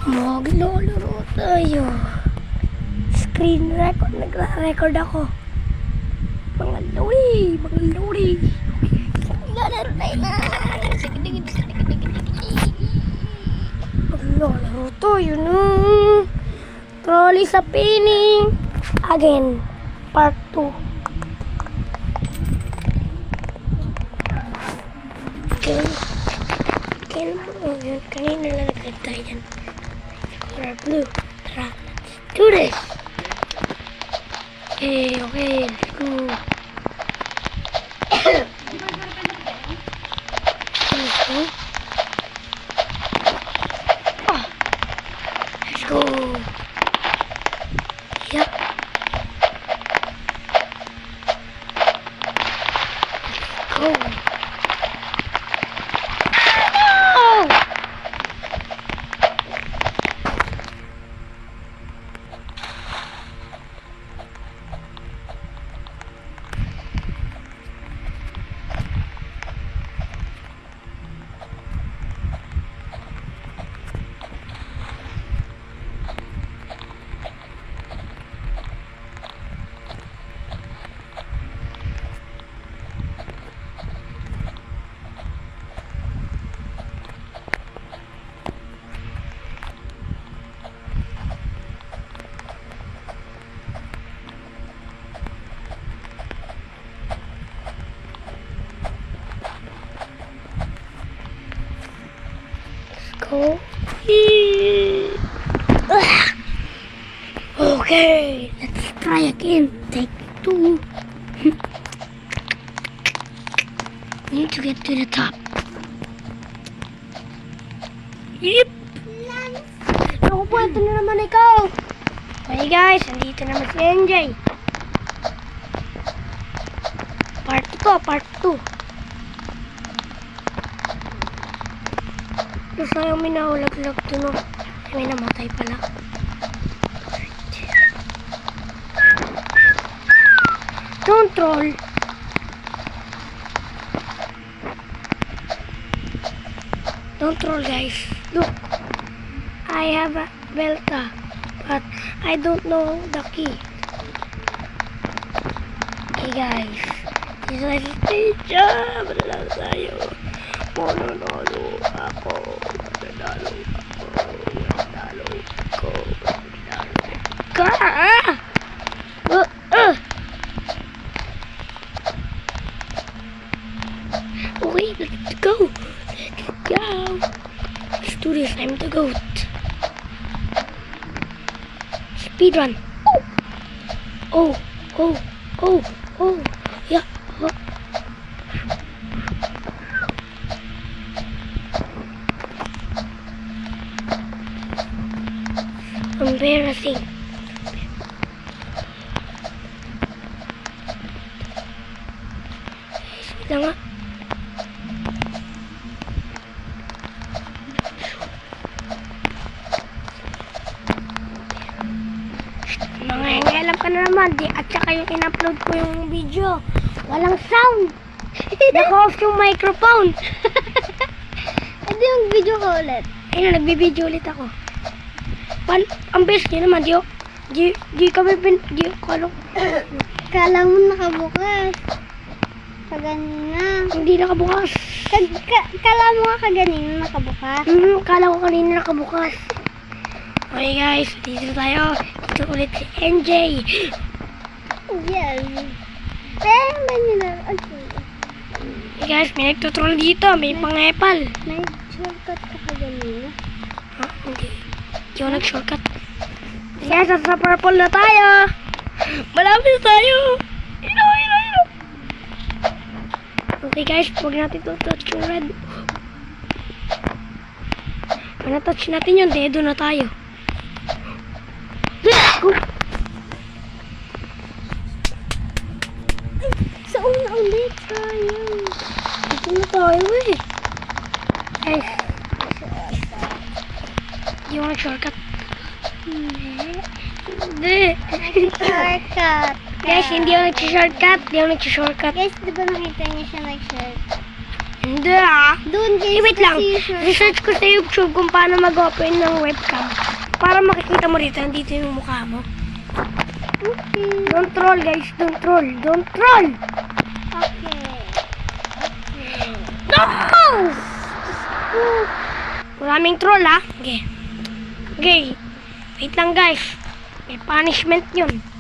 Maglolaro tayo. Screen record. Nagra-record ako. Mga lori. Maglalaro tayo na. Maglolaro tayo na. Trolley sa pining. Again. Part 2. Kanina lang nagkita yan. Color blue. Tara, let's do this. Okay, let's go. Let's go. Let's go. Yep. Let's go. Go. Okay, let's try again. Take 2. Need to get to the top. Yep. Ako po, ito na naman ikaw. Okay guys, nandito naman si NJ. Part 2. Sayang may nahulaglag doon. May namatay pala. Don't troll. Don't troll guys. Look. I have a Belta. But I don't know the key. Okay guys. This is my stage. Mananalo tayo. Mananalo ako. Okay, let's go. Let's do this. I'm the goat. Speed run. Oh. Yeah. Embarrassing. Wait nga. Nangangalam ka na naman. At saka yung in-upload ko yung video. Walang sound. Naka-off yung microphone. Hindi yung video ko ulit. Ayun na, nagbibideo ulit ako. Ang best nyo naman, di kami kalo. Kala mo nakabukas. Kaganina. Hindi nakabukas. Kala mo nga kaganina nakabukas. Kala ko kanina nakabukas. Okay guys, dito tayo. Dito ulit si NJ. Yes. Pero ba nila? Okay. Hey guys, may nagtutroll dito. May pangepal. May shortcut ka kaganina. Ha? Hindi. Hindi ako nag-shortcut. Guys, sa purple na tayo. Malapit tayo. Ino. Okay guys, huwag natin touch yung red. Pag na-touch natin yun, dedo na tayo. Go! Saan na ulit tayo? Dito na tayo eh. Guys. Di ako nag-shortcut. Hindi. Shortcut. Guys, hindi ako nag-shortcut. Di ako nag-shortcut. Guys, di ba nakita niyo siya nag-shortcut? Hindi ah. Doon guys. Wait lang. kasi sure. Research ko sa YouTube kung paano mag-open ng webcam. Para makikita mo rito, nandito yung mukha mo. Okay. Don't troll guys, don't troll. Don't troll! Okay. No! Maraming troll ha. Okay. Okay. Wait lang guys. May punishment yun.